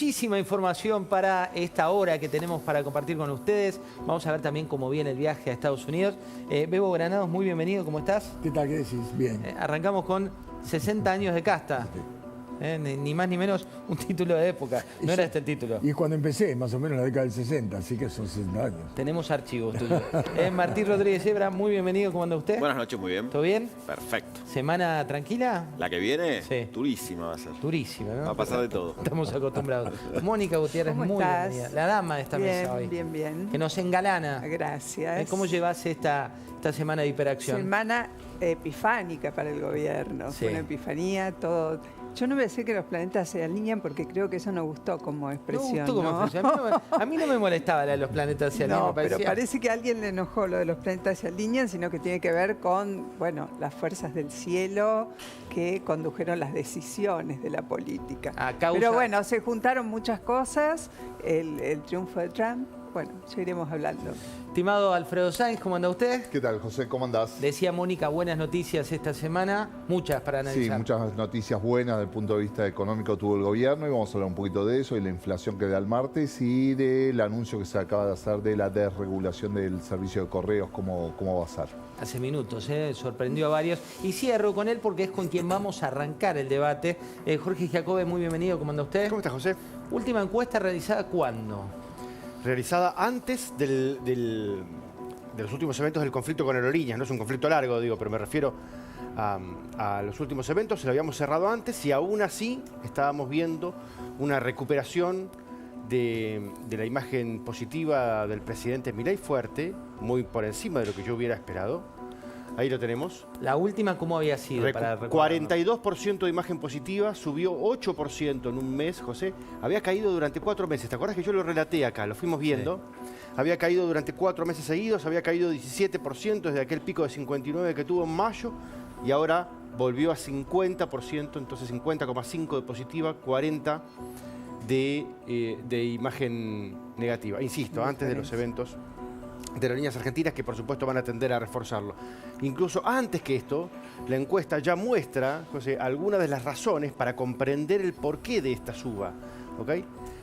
muchísima información para esta hora que tenemos para compartir con ustedes. Vamos a ver también cómo viene el viaje a Estados Unidos. Bebo Granados, muy bienvenido, ¿cómo estás? ¿Qué tal? ¿Qué decís? Bien. Arrancamos con 60 años de casta. Ni más ni menos un título de época. No era este el título. Y es cuando empecé, más o menos en la década del 60, así que son 60 años. Tenemos archivos tuyos. Martín Rodríguez Ebra, muy bienvenido. ¿Cómo anda usted? Buenas noches, muy bien. ¿Todo bien? Perfecto. ¿Semana tranquila? La que viene, Sí. durísima va a ser. Durísima, ¿no? Va a pasar de todo. Estamos acostumbrados. Mónica Gutiérrez, ¿Cómo muy estás? bienvenida. La dama de esta mesa hoy. Bien, bien. Que nos engalana. Gracias. ¿Cómo llevas esta semana de hiperacción? Semana epifánica para el gobierno. Sí. Fue una epifanía, todo. Yo no voy a decir que los planetas se alinean porque creo que eso no gustó como expresión. No gustó como expresión. A mí no me molestaba la de los planetas se alinean, No, me parecía. pero parece que a alguien le enojó lo de los planetas se alinean, sino que tiene que ver con, bueno, las fuerzas del cielo que condujeron las decisiones de la política. A causa- Pero bueno, se juntaron muchas cosas, el triunfo de Trump, bueno, ya iremos hablando. Estimado Alfredo Sainz, ¿cómo anda usted? ¿Qué tal, José? ¿Cómo andás? Decía Mónica, buenas noticias esta semana, muchas para Sí, analizar. muchas noticias buenas desde el punto de vista económico tuvo el gobierno y vamos a hablar un poquito de eso y la inflación que da el martes y del anuncio que se acaba de hacer de la desregulación del servicio de correos, cómo va a ser. Hace minutos, sorprendió a varios. Y cierro con él porque es con quien vamos a arrancar el debate. Jorge Giacobbe, muy bienvenido, ¿cómo anda usted? ¿Cómo está, José? Última encuesta realizada, ¿cuándo? Realizada antes de los últimos eventos del conflicto con Aerolíneas. No es un conflicto largo, digo, pero me refiero a los últimos eventos. Se lo habíamos cerrado antes y aún así estábamos viendo una recuperación de la imagen positiva del presidente Milei fuerte, muy por encima de lo que yo hubiera esperado. Ahí lo tenemos. La última, ¿cómo había sido? Para recordarnos? 42% de imagen positiva, subió 8% en un mes, José. Había caído durante 4 meses. ¿Te acuerdas que yo lo relaté acá? Lo fuimos viendo. Sí. Había caído durante 4 meses seguidos, había caído 17% desde aquel pico de 59 que tuvo en mayo y ahora volvió a 50%, entonces 50,5 de positiva, 40 de imagen negativa. Insisto, antes de los eventos de Aerolíneas Argentinas, que por supuesto van a tender a reforzarlo. Incluso antes que esto, la encuesta ya muestra, José, algunas de las razones para comprender el porqué de esta suba, ¿ok?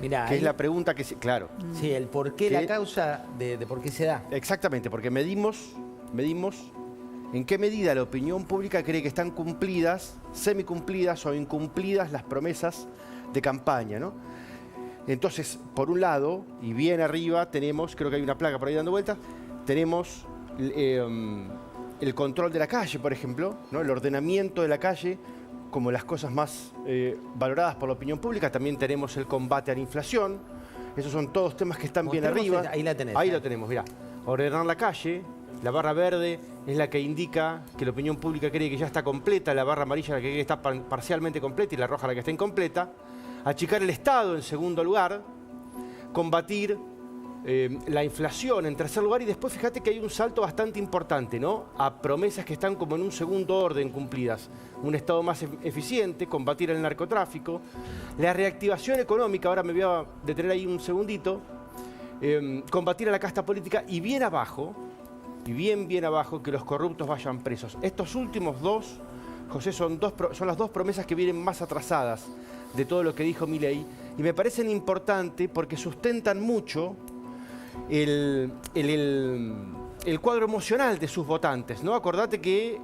Mirá, que es la pregunta que... Claro. Sí, el porqué, la causa de por qué se da. Exactamente, porque medimos en qué medida la opinión pública cree que están cumplidas, semicumplidas o incumplidas las promesas de campaña, ¿no? Entonces, por un lado, y bien arriba, tenemos, creo que hay una placa por ahí dando vueltas, tenemos el control de la calle, por ejemplo, ¿no? El ordenamiento de la calle como las cosas más valoradas por la opinión pública. También tenemos el combate a la inflación. Esos son todos temas que están bien arriba. Ahí la tenés. Ahí lo tenemos, mirá. Ordenar la calle. La barra verde es la que indica que la opinión pública cree que ya está completa. La barra amarilla la que cree que está parcialmente completa y la roja la que está incompleta. Achicar el Estado en segundo lugar, combatir la inflación en tercer lugar y después fíjate que hay un salto bastante importante, ¿no? A promesas que están como en un segundo orden cumplidas. Un Estado más eficiente, combatir el narcotráfico, la reactivación económica, ahora me voy a detener ahí un segundito, combatir a la casta política y bien abajo, bien abajo, que los corruptos vayan presos. Estos últimos dos, José, son las dos promesas que vienen más atrasadas de todo lo que dijo Milei y me parecen importantes porque sustentan mucho el cuadro emocional de sus votantes, ¿no? Acordate que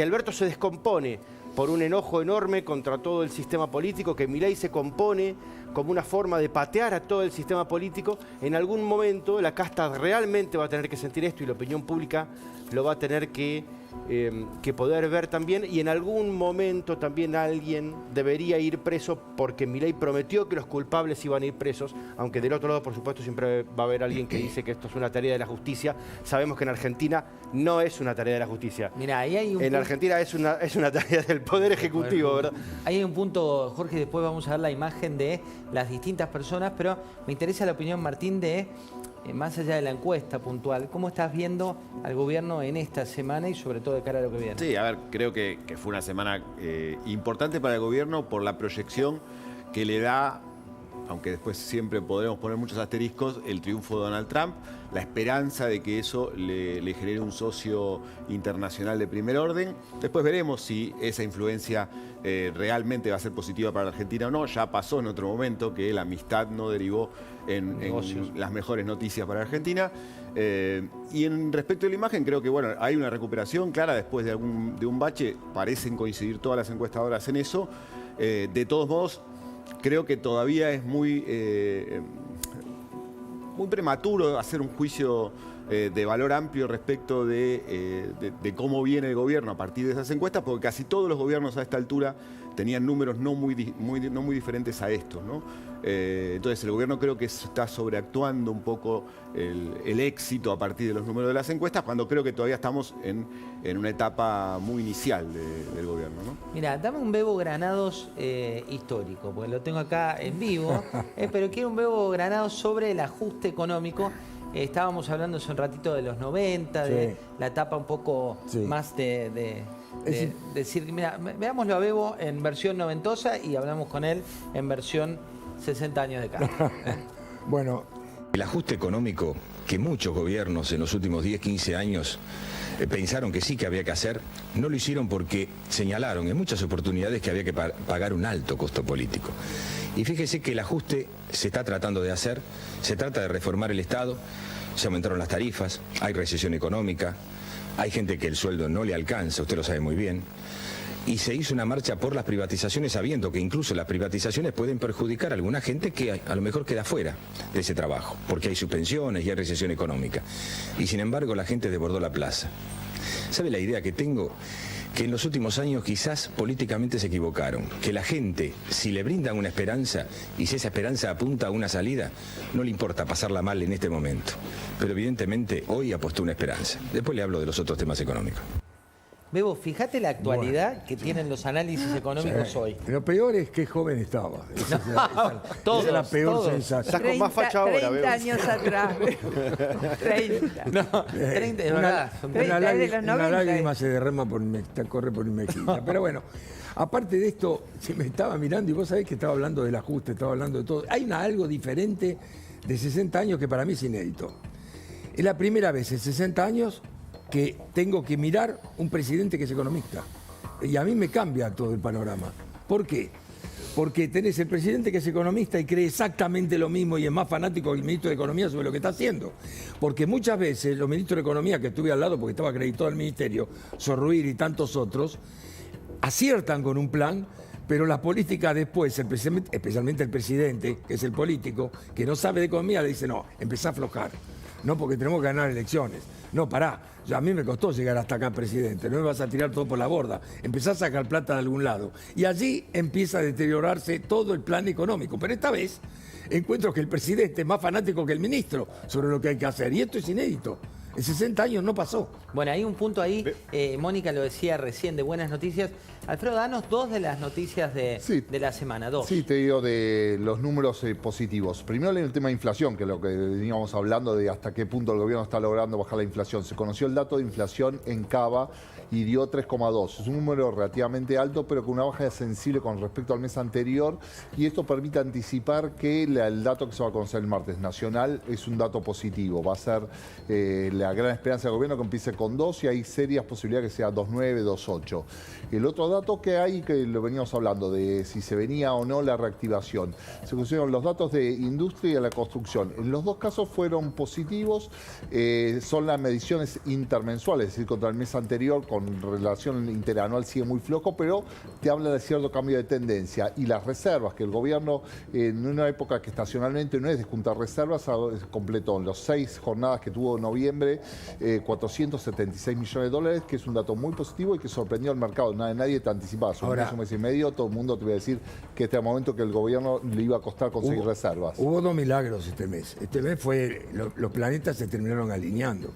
Alberto se descompone por un enojo enorme contra todo el sistema político, que Milei se compone como una forma de patear a todo el sistema político. En algún momento la casta realmente va a tener que sentir esto y la opinión pública lo va a tener que poder ver también, y en algún momento también alguien debería ir preso porque Milei prometió que los culpables iban a ir presos, aunque del otro lado, por supuesto, siempre va a haber alguien que dice que esto es una tarea de la justicia. Sabemos que en Argentina no es una tarea de la justicia. Mirá, ahí hay en Argentina es una tarea del Poder Ejecutivo, ¿verdad? Ahí hay un punto, Jorge, después vamos a ver la imagen de las distintas personas, pero me interesa la opinión, Martín, de... más allá de la encuesta puntual, ¿cómo estás viendo al gobierno en esta semana y sobre todo de cara a lo que viene? Sí, a ver, creo que fue una semana importante para el gobierno por la proyección que le da aunque después siempre podremos poner muchos asteriscos, el triunfo de Donald Trump, la esperanza de que eso le genere un socio internacional de primer orden. Después veremos si esa influencia realmente va a ser positiva para la Argentina o no. Ya pasó en otro momento que la amistad no derivó en las mejores noticias para Argentina. Y en respecto a la imagen, creo que bueno, hay una recuperación clara después de un bache. Parecen coincidir todas las encuestadoras en eso. De todos modos, creo que todavía es muy prematuro hacer un juicio de valor amplio respecto de cómo viene el gobierno a partir de esas encuestas, porque casi todos los gobiernos a esta altura tenían números no muy diferentes a estos, ¿no? Entonces el gobierno creo que está sobreactuando un poco el éxito a partir de los números de las encuestas, cuando creo que todavía estamos en una etapa muy inicial del gobierno, ¿no? Mira, dame un Bebo Granados histórico, porque lo tengo acá en vivo, pero quiero un Bebo Granados sobre el ajuste económico. Estábamos hablando hace un ratito de los 90, de la etapa un poco más de decir, mira, veámoslo a Bebo en versión noventosa y hablamos con él en versión 60 años de cambio. Bueno, el ajuste económico que muchos gobiernos en los últimos 10, 15 años pensaron que sí que había que hacer, no lo hicieron porque señalaron en muchas oportunidades que había que pagar un alto costo político. Y fíjese que el ajuste se está tratando de hacer, se trata de reformar el Estado, se aumentaron las tarifas, hay recesión económica, hay gente que el sueldo no le alcanza, usted lo sabe muy bien, y se hizo una marcha por las privatizaciones sabiendo que incluso las privatizaciones pueden perjudicar a alguna gente que a lo mejor queda fuera de ese trabajo, porque hay suspensiones y hay recesión económica. Y sin embargo la gente desbordó la plaza. ¿Sabe la idea que tengo? Que en los últimos años quizás políticamente se equivocaron, que la gente, si le brindan una esperanza y si esa esperanza apunta a una salida, no le importa pasarla mal en este momento. Pero evidentemente hoy apostó una esperanza. Después le hablo de los otros temas económicos. Bebo, fíjate la actualidad que tienen los análisis económicos hoy. Lo peor es que joven estaba. Esa es la peor sensación. Estás con más facha ahora, 30 Bebo. años atrás. 30. No, 30 es verdad. Son 30 de los 90. Una lágrima se derrama corre por mi mejilla. Pero bueno, aparte de esto, se me estaba mirando y vos sabés que estaba hablando del ajuste, estaba hablando de todo. Hay algo diferente de 60 años que para mí es inédito. Es la primera vez en 60 años que tengo que mirar un presidente que es economista. Y a mí me cambia todo el panorama. ¿Por qué? Porque tenés el presidente que es economista y cree exactamente lo mismo y es más fanático que el ministro de Economía sobre lo que está haciendo. Porque muchas veces los ministros de Economía que estuve al lado, porque estaba acreditado el ministerio, Sorruir y tantos otros, aciertan con un plan, pero la política después, especialmente el presidente, que es el político, que no sabe de economía, le dice, no, empezá a aflojar. No, porque tenemos que ganar elecciones. No, pará. A mí me costó llegar hasta acá, presidente. No me vas a tirar todo por la borda. Empezá a sacar plata de algún lado. Y allí empieza a deteriorarse todo el plan económico. Pero esta vez encuentro que el presidente es más fanático que el ministro sobre lo que hay que hacer. Y esto es inédito. En 60 años no pasó. Bueno, hay un punto ahí, Mónica lo decía recién, de buenas noticias. Alfredo, danos dos de las noticias de la semana, dos. Sí, te digo de los números positivos. Primero el tema de inflación, que es lo que veníamos hablando de hasta qué punto el gobierno está logrando bajar la inflación. Se conoció el dato de inflación en Cava y dio 3,2. Es un número relativamente alto, pero con una baja sensible con respecto al mes anterior. Y esto permite anticipar que el dato que se va a conocer el martes nacional es un dato positivo. Va a ser la gran esperanza del gobierno que empiece con 2 y hay serias posibilidades que sea 2,9, 2,8. El otro dato que hay, que lo veníamos hablando, de si se venía o no la reactivación. Se conocieron los datos de industria y de la construcción. En los dos casos fueron positivos. Son las mediciones intermensuales, es decir, contra el mes anterior, con relación interanual sigue muy flojo, pero te habla de cierto cambio de tendencia. Y las reservas, que el gobierno, en una época que estacionalmente no es de juntar reservas, completó en las 6 jornadas que tuvo en noviembre 476 millones de dólares, que es un dato muy positivo y que sorprendió al mercado. Nadie te anticipaba. Hace un mes y medio, todo el mundo te iba a decir que este era el momento que el gobierno le iba a costar conseguir reservas. Hubo 2 milagros este mes. Este mes los planetas se terminaron alineando.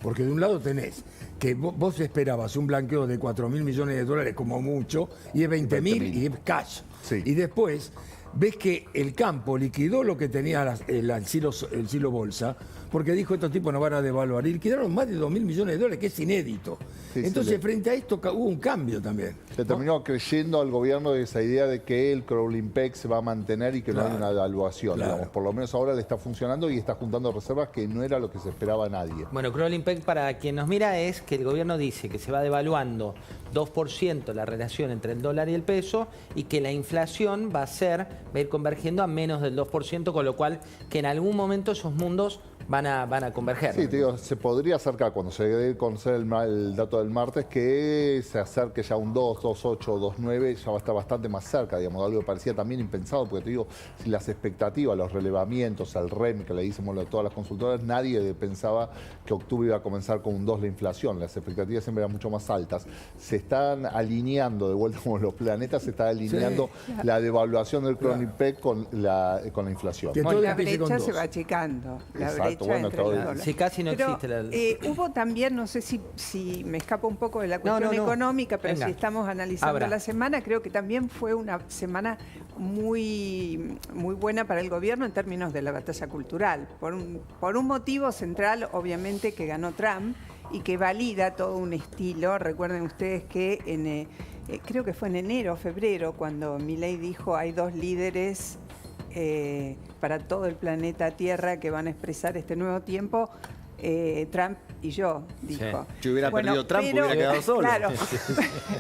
Porque de un lado tenés que vos esperabas un blanqueo de 4.000 millones de dólares como mucho, y es 20.000 y es cash. Sí. Y después ves que el campo liquidó lo que tenía el silo bolsa, porque dijo estos tipos no van a devaluar. Y liquidaron más de 2.000 millones de dólares, que es inédito. Sí, Entonces, frente a esto hubo un cambio también. Le terminó creyendo al gobierno de esa idea de que el crawling peg se va a mantener y que no hay una devaluación. Claro. Digamos. Por lo menos ahora le está funcionando y está juntando reservas que no era lo que se esperaba a nadie. Bueno, crawling peg, para quien nos mira, es que el gobierno dice que se va devaluando 2% la relación entre el dólar y el peso y que la inflación va a ir convergiendo a menos del 2%, con lo cual que en algún momento esos mundos van a converger. Sí, te digo, se podría acercar cuando se dé a conocer el dato del martes, que se acerque ya un 2, 2,8, 2,9, ya va a estar bastante más cerca, digamos, algo que parecía también impensado, porque te digo, si las expectativas, los relevamientos, el REM que le hicimos a todas las consultoras, nadie pensaba que octubre iba a comenzar con un 2 la inflación, las expectativas siempre eran mucho más altas. Se están alineando, de vuelta como los planetas, se está alineando la devaluación del crawling peg con la inflación. Que todo La empiece con brecha se 2. va achicando. La Exacto, brecha bueno, entre todo los bien. dólares. Sí, casi no Pero, existe hubo también, no sé si me escapo un poco de la cuestión no. económica, pero Venga. si estamos analizando Abra. la semana, creo que también fue una semana muy buena para el gobierno en términos de la batalla cultural. Por un motivo central, obviamente, que ganó Trump y que valida todo un estilo. Recuerden ustedes que creo que fue en enero o febrero cuando Milei dijo hay 2 líderes para todo el planeta Tierra que van a expresar este nuevo tiempo, Trump y yo, dijo. Si hubiera perdido Trump, pero- hubiera quedado solo. Claro,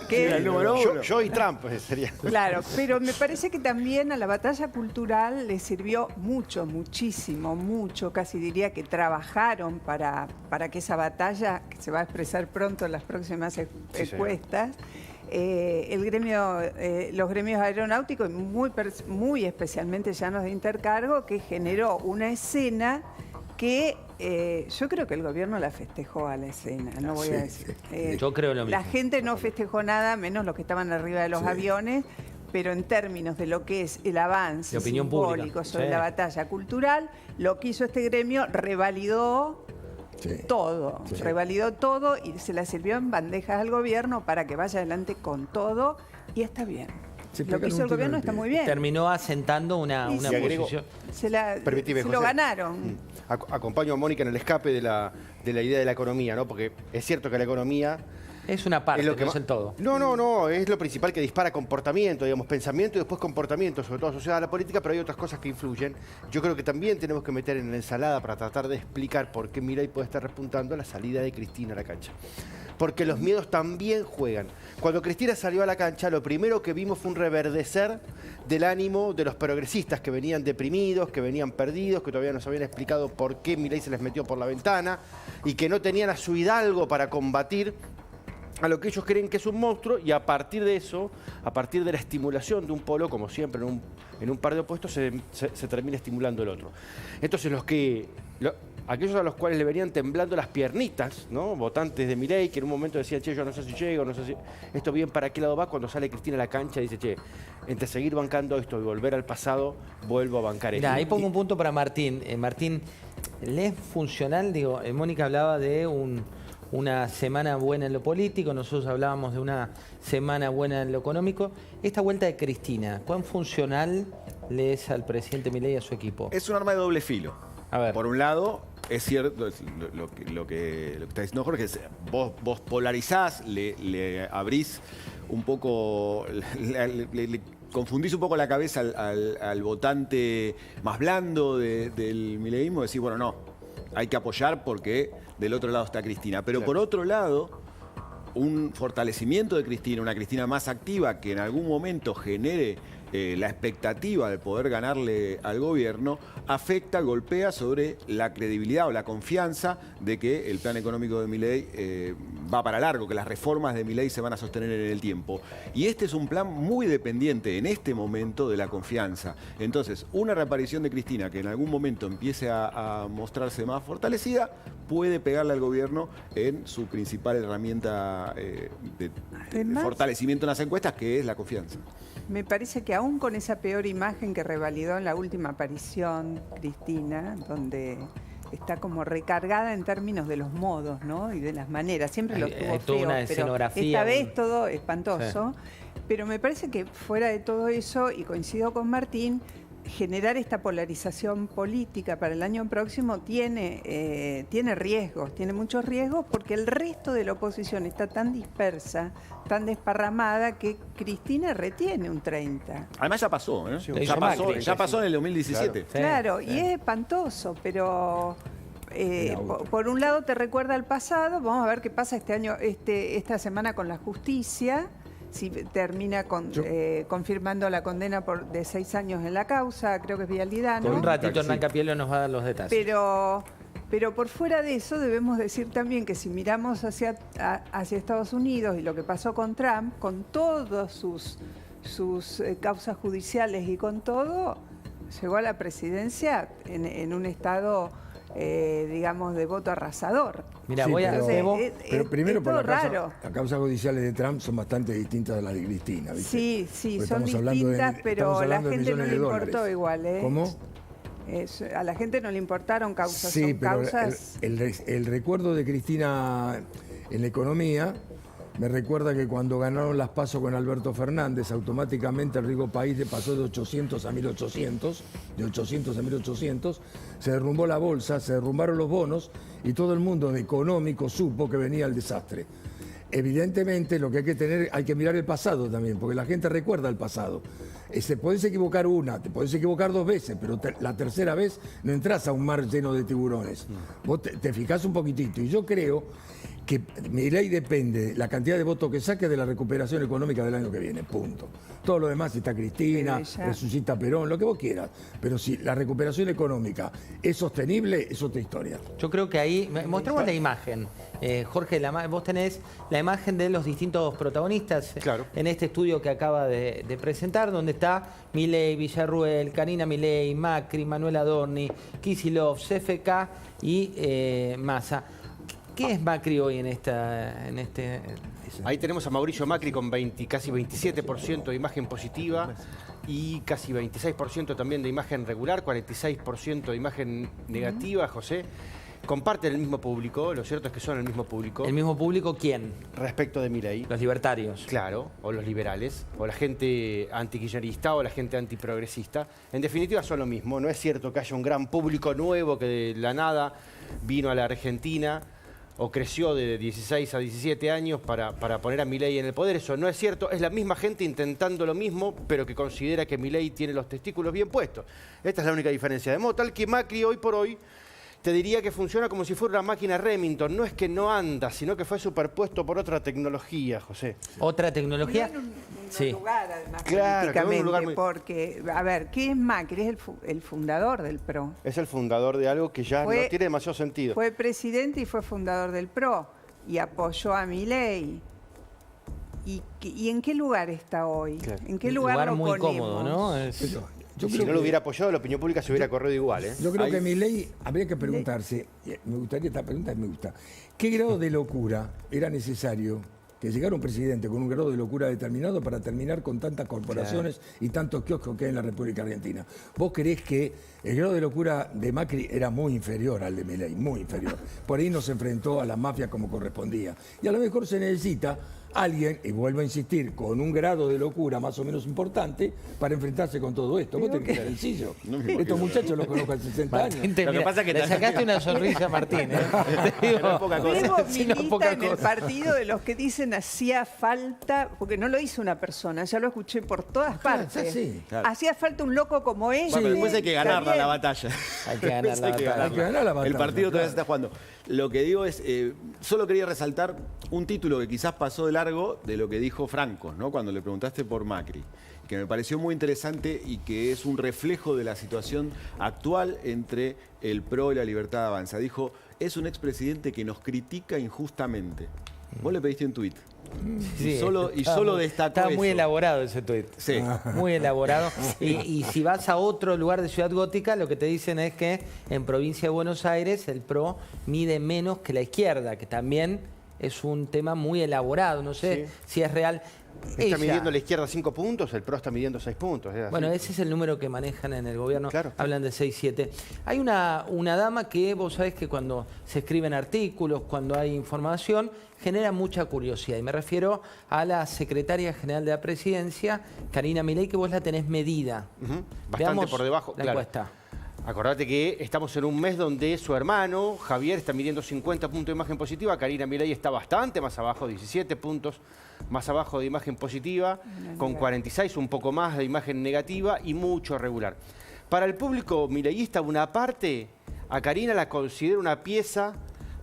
que- Era el número uno. Yo y Trump sería. Claro, pero me parece que también a la batalla cultural le sirvió mucho, casi diría que trabajaron para que esa batalla, que se va a expresar pronto en las próximas encuestas, los gremios aeronáuticos, muy especialmente llanos de intercargo, que generó una escena que yo creo que el gobierno la festejó a la escena, no voy a decir. Yo creo lo La mismo. gente no festejó nada, menos los que estaban arriba de los aviones, pero en términos de lo que es el avance De opinión simbólico pública. sobre Sí. la batalla cultural, lo que hizo este gremio revalidó todo, revalidó todo y se la sirvió en bandejas al gobierno para que vaya adelante con todo y está bien. Se Lo que pegaron hizo el un tiro gobierno en el está pie. muy bien. Terminó asentando una Y si agrego- posición. Permitime, se lo José. ganaron. Acompaño a Mónica en el escape de la idea de la economía, ¿no? Porque es cierto que la economía Es una parte, es lo que no es ma- el todo. No, es lo principal que dispara comportamiento, digamos, pensamiento y después comportamiento, sobre todo asociado a la política, pero hay otras cosas que influyen. Yo creo que también tenemos que meter en la ensalada para tratar de explicar por qué Milei puede estar repuntando la salida de Cristina a la cancha. Porque los miedos también juegan. Cuando Cristina salió a la cancha, lo primero que vimos fue un reverdecer del ánimo de los progresistas que venían deprimidos, que venían perdidos, que todavía nos habían explicado por qué Milei se les metió por la ventana y que no tenían a su hidalgo para combatir a lo que ellos creen que es un monstruo, y a partir de eso, a partir de la estimulación de un polo, como siempre en un par de opuestos, se termina estimulando el otro. Entonces aquellos a los cuales le venían temblando las piernitas, ¿no? Votantes de Milei, que en un momento decían, che, yo no sé si llego, no sé si esto bien para qué lado va, cuando sale Cristina a la cancha dice, che, entre seguir bancando esto y volver al pasado, vuelvo a bancar esto. Mira, ahí pongo un punto para Martín. Martín, ¿le es funcional? Digo, Mónica hablaba de una semana buena en lo político, nosotros hablábamos de una semana buena en lo económico. Esta vuelta de Cristina, ¿cuán funcional le es al presidente Milei y a su equipo? Es un arma de doble filo. A ver. Por un lado, es cierto lo que está diciendo Jorge, es vos polarizás, le abrís un poco, le confundís un poco la cabeza al votante más blando del mileísmo, decís, bueno, no, hay que apoyar porque del otro lado está Cristina. Pero Claro. por otro lado, un fortalecimiento de Cristina, una Cristina más activa que en algún momento genere la expectativa de poder ganarle al gobierno, afecta, golpea sobre la credibilidad o la confianza de que el plan económico de Milei va para largo, que las reformas de Milei se van a sostener en el tiempo. Y este es un plan muy dependiente en este momento de la confianza. Entonces, una reaparición de Cristina que en algún momento empiece a mostrarse más fortalecida, puede pegarle al gobierno en su principal herramienta de Además, fortalecimiento en las encuestas, que es la confianza. me parece que aún con esa peor imagen que revalidó en la última aparición Cristina, donde está como recargada en términos de los modos, ¿no? Y de las maneras. Siempre lo Hay estuvo toda feo, una pero escenografía, esta vez todo espantoso. Pero me parece que fuera de todo eso, y coincido con Martín, generar esta polarización política para el año próximo tiene riesgos, tiene muchos riesgos, porque el resto de la oposición está tan dispersa, tan desparramada, que Cristina retiene un 30. Además ya pasó, ¿eh? Sí, Ya pasó en el 2017. Claro, y es espantoso, pero por un lado te recuerda al pasado. Vamos a ver qué pasa este año, esta semana con la justicia, si termina confirmando la condena de 6 años en la causa, creo que es Vialidad, ¿no? Un ratito Hernán Capielo nos va a dar los detalles. Pero por fuera de eso debemos decir también que si miramos hacia Estados Unidos y lo que pasó con Trump, con todas sus causas judiciales y con todo, llegó a la presidencia en un estado, digamos, de voto arrasador. Mira, Sí, voy a... pero primero, por raro. las causas judiciales de Trump son bastante distintas de las de Cristina, ¿viste? Sí, Porque son estamos hablando distintas, pero estamos a la hablando de gente no millones le de importó dólares. igual, ¿eh? ¿Cómo? A la gente no le importaron causas, Sí, son pero causas... el recuerdo de Cristina en la economía me recuerda que cuando ganaron las PASO con Alberto Fernández, automáticamente el rico país pasó de 800 a 1800, de 800 a 1800, se derrumbó la bolsa, se derrumbaron los bonos y todo el mundo económico supo que venía el desastre. Evidentemente lo que hay que mirar el pasado también, porque la gente recuerda el pasado. Podés equivocar una, te podés equivocar 2 veces, pero la tercera vez no entras a un mar lleno de tiburones. Vos te fijás un poquitito, y yo creo que Milei depende la cantidad de votos que saque de la recuperación económica del año que viene, punto. Todo lo demás está Cristina, resucita Perón, lo que vos quieras, pero si la recuperación económica es sostenible, es otra historia. Yo creo que ahí... Mostramos la imagen. Jorge, vos tenés la imagen de los distintos protagonistas en este estudio que acaba de presentar, donde está Milei, Villarruel, Karina Milei, Macri, Manuel Adorni, Kicillof, CFK y Massa. ¿Qué es Macri hoy en este...? Ahí tenemos a Mauricio Macri con casi 27% de imagen positiva y casi 26% también de imagen regular, 46% de imagen negativa, José. Comparten el mismo público, lo cierto es que son el mismo público. ¿El mismo público quién? Respecto de Milei. Los libertarios. Claro, o los liberales, o la gente antikirchnerista o la gente antiprogresista. En definitiva son lo mismo. No es cierto que haya un gran público nuevo que de la nada vino a la Argentina o creció de 16 a 17 años para poner a Milei en el poder. Eso no es cierto. Es la misma gente intentando lo mismo, pero que considera que Milei tiene los testículos bien puestos. Esta es la única diferencia. De modo tal que Macri hoy por hoy te diría que funciona como si fuera una máquina Remington. No es que no anda, sino que fue superpuesto por otra tecnología, José. ¿Otra tecnología? En un Sí. lugar, además, Claro, quedó en un políticamente, lugar muy- porque, a ver, ¿qué es Macri? Es el fundador del PRO. Es el fundador de algo que ya no tiene demasiado sentido. Fue presidente y fue fundador del PRO y apoyó a Milei. ¿Y en qué lugar está hoy? Claro. ¿En qué Un lugar lo muy ponemos? cómodo, ¿no? Es- Yo Si creo no lo que- hubiera apoyado, la opinión pública se hubiera corrido igual, ¿eh? Yo creo Ahí- que Milei habría que preguntarse, me gustaría esta pregunta, me gusta, ¿qué grado de locura era necesario que llegara un presidente con un grado de locura determinado para terminar con tantas corporaciones y tantos kioscos que hay en la República Argentina? ¿Vos creés que el grado de locura de Macri era muy inferior al de Milei, muy inferior? Por ahí no se enfrentó a la mafia como correspondía. Y a lo mejor se necesita alguien, y vuelvo a insistir, con un grado de locura más o menos importante para enfrentarse con todo esto. Vos tenés que ser sencillo. Estos muchachos los conozco hace 60 años. Martín, Lo que pasa es que le sacaste una sonrisa a Martín. Te digo, No es poca cosa. Luego Sí, no es milita poca en el cosa. partido de los que dicen hacía falta, porque no lo hizo una persona, ya lo escuché por todas partes. sí, claro. Hacía falta un loco como ese. Bueno, pero después hay que ganarla también. la batalla. Hay que ganar Después la batalla. Hay que ganar la batalla, El partido todavía claro. se está jugando. Lo que digo es, solo quería resaltar un título que quizás pasó de largo de lo que dijo Franco, ¿no? Cuando le preguntaste por Macri, que me pareció muy interesante y que es un reflejo de la situación actual entre el PRO y la Libertad Avanza. Dijo, es un expresidente que nos critica injustamente. Vos le pediste un tuit. Sí, solo destacó Está muy eso. elaborado ese tuit. Sí. Muy elaborado. Y si vas a otro lugar de Ciudad Gótica, lo que te dicen es que en provincia de Buenos Aires el PRO mide menos que la izquierda, que también es un tema muy elaborado. No sé si es real. Está midiendo la izquierda 5 puntos, el PRO está midiendo 6 puntos. Bueno, ese es el número que manejan en el gobierno, claro. Hablan de 6, 7. Hay una dama que vos sabés que cuando se escriben artículos, cuando hay información, genera mucha curiosidad. Y me refiero a la secretaria general de la Presidencia, Karina Milei, que vos la tenés medida. Bastante Veamos por debajo. la claro. encuesta. Acordate que estamos en un mes donde su hermano, Javier, está midiendo 50 puntos de imagen positiva. Karina Milei está bastante más abajo, 17 puntos más abajo de imagen positiva, con 46, un poco más de imagen negativa y mucho regular. Para el público mileísta, una parte, a Karina la considera una pieza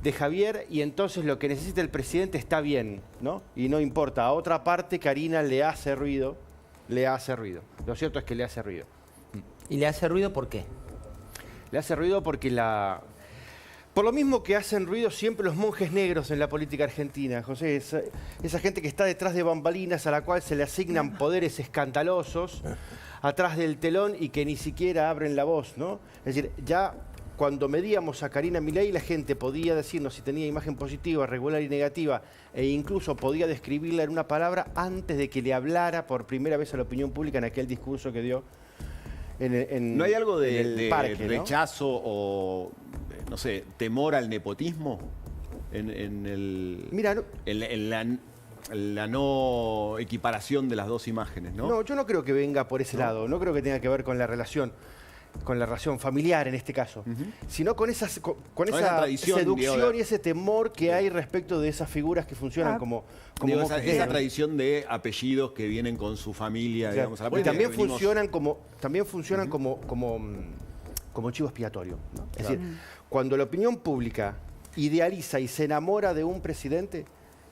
de Javier y entonces lo que necesita el presidente está bien, ¿no? Y no importa. A otra parte, Karina le hace ruido, le hace ruido. Lo cierto es que le hace ruido. ¿Y le hace ruido por qué? Le hace ruido porque por lo mismo que hacen ruido siempre los monjes negros en la política argentina, José. Esa gente que está detrás de bambalinas a la cual se le asignan poderes escandalosos atrás del telón y que ni siquiera abren la voz, ¿no? Es decir, ya cuando medíamos a Karina Milei, la gente podía decirnos si tenía imagen positiva, regular y negativa, e incluso podía describirla en una palabra antes de que le hablara por primera vez a la opinión pública en aquel discurso que dio. ¿No hay algo de parque, rechazo o, no sé, temor al nepotismo en la no equiparación de las dos imágenes, ¿no? No, yo no creo que venga por ese lado. No creo que tenga que ver con la relación familiar en este caso, sino con esa tradición, seducción y ese temor que hay respecto de esas figuras que funcionan como esa tradición de apellidos que vienen con su familia, digamos, a la y política. también funcionan como chivo expiatorio, ¿no? Es decir, cuando la opinión pública idealiza y se enamora de un presidente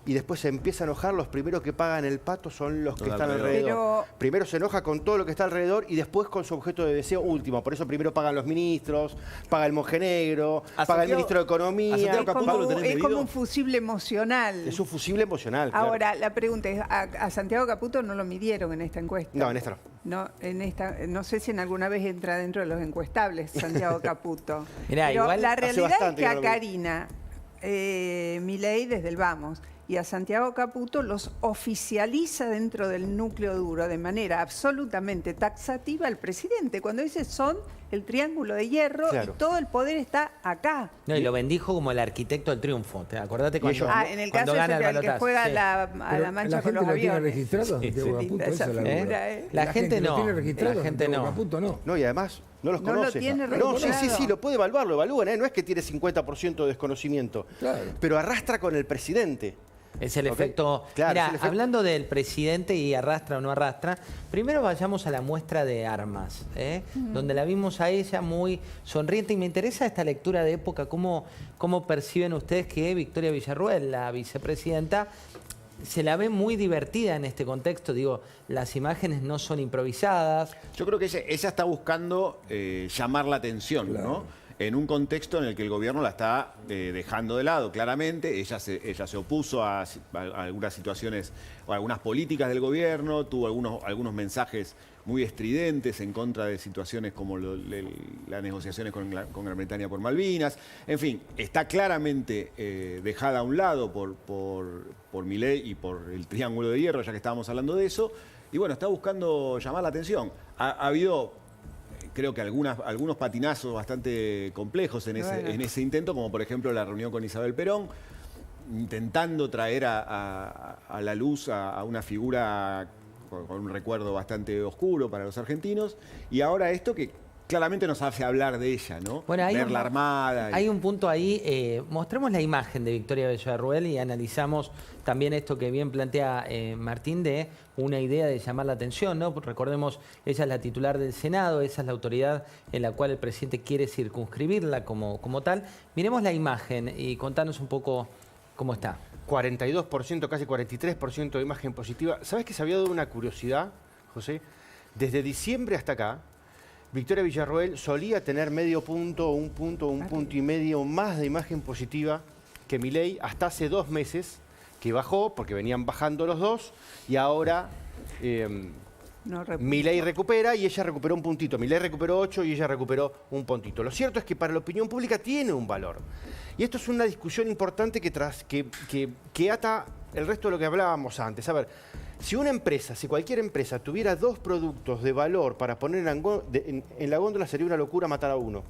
y después se empieza a enojar, los primeros que pagan el pato son los que están alrededor. Primero se enoja con todo lo que está alrededor y después con su objeto de deseo último. Por eso primero pagan los ministros, paga el monjenegro, paga el ministro de Economía. Es como un fusible emocional. Es un fusible emocional, Ahora, la pregunta es, a Santiago Caputo no lo midieron en esta encuesta. No, en esta no. No sé si en alguna vez entra dentro de los encuestables Santiago Caputo. Mirá, pero igual la realidad es que a no Karina Milei desde el Vamos y a Santiago Caputo los oficializa dentro del núcleo duro de manera absolutamente taxativa el presidente. Cuando dice son el triángulo de hierro y todo el poder está acá. No, y lo bendijo como el arquitecto del triunfo. ¿Acordate cuando, en el caso gana el que juega a la mancha con los aviones. ¿La gente lo tiene registrado? Santiago Caputo, esa es la duda. La gente no. ¿Lo tiene registrado? La gente Santiago no. Caputo no. No, y además no los No conoce. lo tiene No, registrado. sí, lo puede evaluar, lo evalúan, ¿eh? No es que tiene 50% de desconocimiento. Claro. Pero arrastra con el presidente. Es el efecto... Claro, Mirá, es el efecto. hablando del presidente y arrastra o no arrastra, primero vayamos a la muestra de armas, donde la vimos a ella muy sonriente. Y me interesa esta lectura de época, cómo perciben ustedes que Victoria Villarruel, la vicepresidenta, se la ve muy divertida en este contexto. Digo, las imágenes no son improvisadas. Yo creo que ella está buscando llamar la atención, ¿no? En un contexto en el que el gobierno la está dejando de lado, claramente. Ella se opuso a algunas situaciones o a algunas políticas del gobierno, tuvo algunos mensajes muy estridentes en contra de situaciones como las negociaciones con Gran Bretaña por Malvinas. En fin, está claramente dejada a un lado por Milei y por el Triángulo de Hierro, ya que estábamos hablando de eso. Y bueno, está buscando llamar la atención. Ha habido... creo que algunos patinazos bastante complejos en ese intento, como por ejemplo la reunión con Isabel Perón, intentando traer a la luz a una figura con un recuerdo bastante oscuro para los argentinos, y ahora esto que claramente nos hace hablar de ella, ¿no? Bueno, verla armada. Hay un punto ahí, mostremos la imagen de Victoria Villarruel y analizamos también esto que bien plantea Martín, de una idea de llamar la atención, ¿no? Recordemos, ella es la titular del Senado, esa es la autoridad en la cual el presidente quiere circunscribirla como tal. Miremos la imagen y contanos un poco cómo está. 42%, casi 43% de imagen positiva. ¿Sabes que se había dado una curiosidad, José? Desde diciembre hasta acá, Victoria Villarruel solía tener medio punto, un punto y medio más de imagen positiva que Milei hasta hace 2 meses, que bajó, porque venían bajando los dos, y ahora Milei recupera y ella recuperó un puntito. Milei recuperó 8 y ella recuperó un puntito. Lo cierto es que para la opinión pública tiene un valor. Y esto es una discusión importante que ata el resto de lo que hablábamos antes. A ver, Si cualquier empresa tuviera 2 productos de valor para poner en la góndola, sería una locura matar a uno.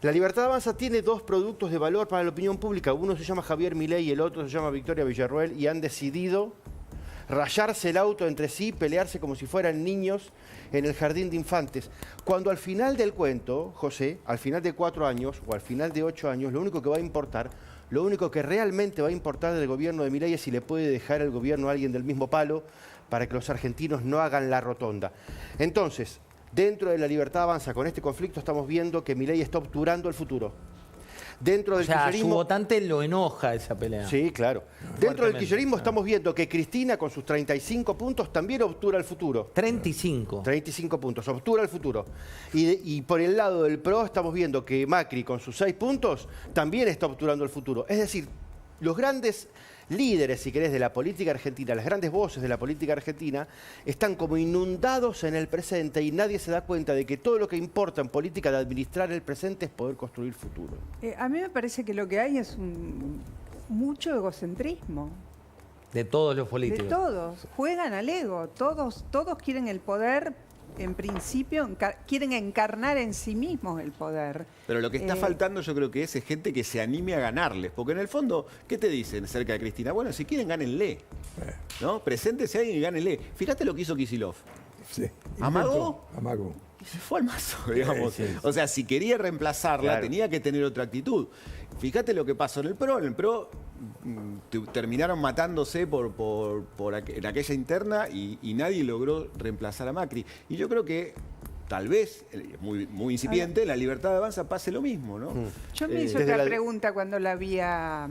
La Libertad Avanza tiene 2 productos de valor para la opinión pública. Uno se llama Javier Milei y el otro se llama Victoria Villarroel, y han decidido rayarse el auto entre sí, pelearse como si fueran niños en el jardín de infantes. Cuando al final del cuento, José, al final de 4 años o al final de 8 años, lo único que realmente va a importar del gobierno de Milei es si le puede dejar el gobierno a alguien del mismo palo para que los argentinos no hagan la rotonda. Entonces, dentro de la Libertad Avanza, con este conflicto estamos viendo que Milei está obturando el futuro. Dentro del kirchnerismo, su votante lo enoja esa pelea. Sí, claro. Dentro del kirchnerismo estamos viendo que Cristina, con sus 35 puntos, también obtura el futuro. 35. 35 puntos, obtura el futuro. Y por el lado del PRO estamos viendo que Macri, con sus 6 puntos, también está obturando el futuro. Es decir, los grandes líderes, si querés, de la política argentina, las grandes voces de la política argentina, están como inundados en el presente y nadie se da cuenta de que todo lo que importa en política de administrar el presente es poder construir futuro. A mí me parece que lo que hay es mucho egocentrismo. De todos los políticos. De todos. Juegan al ego. Todos quieren el poder. En principio, quieren encarnar en sí mismos el poder. Pero lo que está faltando yo creo que es gente que se anime a ganarles. Porque en el fondo, ¿qué te dicen acerca de Cristina? Bueno, si quieren, gánenle. ¿No? Preséntese ahí y gánenle. Fíjate lo que hizo Kicillof. Sí. ¿Amagó? Amagó. Y se fue al mazo, digamos. Sí. O sea, si quería reemplazarla, Claro, tenía que tener otra actitud. Fíjate lo que pasó en el PRO. En el PRO terminaron matándose en aquella interna y nadie logró reemplazar a Macri. Y yo creo que tal vez, muy incipiente, en la Libertad Avanza pase lo mismo, ¿no? Yo me hice otra pregunta cuando la vi a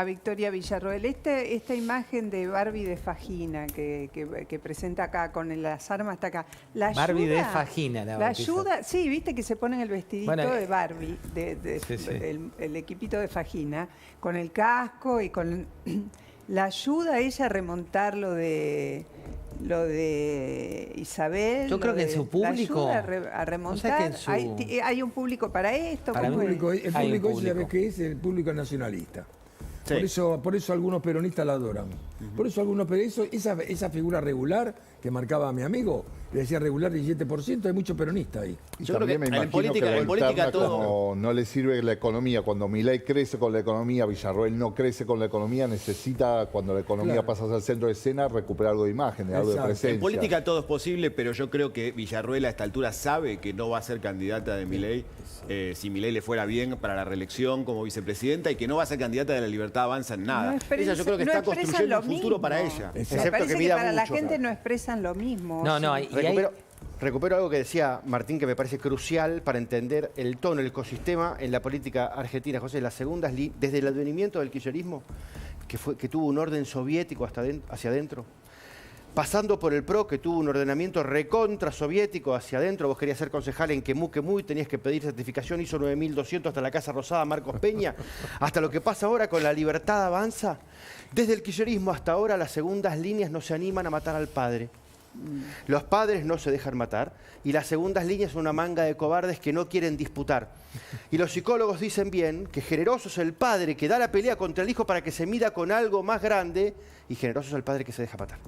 Victoria Villarroel. Esta imagen de Barbie de Fajina que presenta acá con las armas hasta acá. ¿La ayuda? Barbie de Fajina. La ayuda, sí, viste que se ponen el vestidito de Barbie, sí. el equipito de Fajina, con el casco y con... ¿La ayuda a ella a remontar lo de Isabel? Yo creo que en su público... ¿La ayuda a remontar? ¿Hay un público para esto? El público, Hay un público. ¿sabes qué es? El público nacionalista. Sí. Por eso algunos peronistas la adoran. Por eso algunos esa figura regular que marcaba a mi amigo, le decía regular 17%, hay mucho peronista ahí. Y Yo creo también que me en imagino política- que en política interna, todo- como no le sirve la economía, cuando Milei crece con la economía, Villarroel no crece con la economía, necesita, cuando la economía Claro. pasa a ser centro de escena, recuperar algo de imagen, algo de Exacto. presencia. En política todo es posible, pero yo creo que Villarroel a esta altura sabe que no va a ser candidata de Milei si Milei le fuera bien para la reelección como vicepresidenta y que no va a ser candidata de la Libertad Avanza en nada. Ella yo creo que no está expresan construyendo lo un futuro mismo. para ella. Me Excepto parece que que mida para la mucho. gente no expresan lo mismo. No, no, Sí. Recupero algo que decía Martín, que me parece crucial para entender el tono, el ecosistema en la política argentina. José, desde el advenimiento del kirchnerismo, que tuvo un orden soviético hacia adentro, pasando por el PRO, que tuvo un ordenamiento recontra soviético hacia adentro. Vos querías ser concejal en Quemú, tenías que pedir certificación ISO 9200 hasta la Casa Rosada Marcos Peña, hasta lo que pasa ahora con la Libertad Avanza. Desde el kirchnerismo hasta ahora, las segundas líneas no se animan a matar al padre. Los padres no se dejan matar y las segundas líneas son una manga de cobardes que no quieren disputar. Y los psicólogos dicen bien que generoso es el padre que da la pelea contra el hijo para que se mida con algo más grande, y generoso es el padre que se deja matar.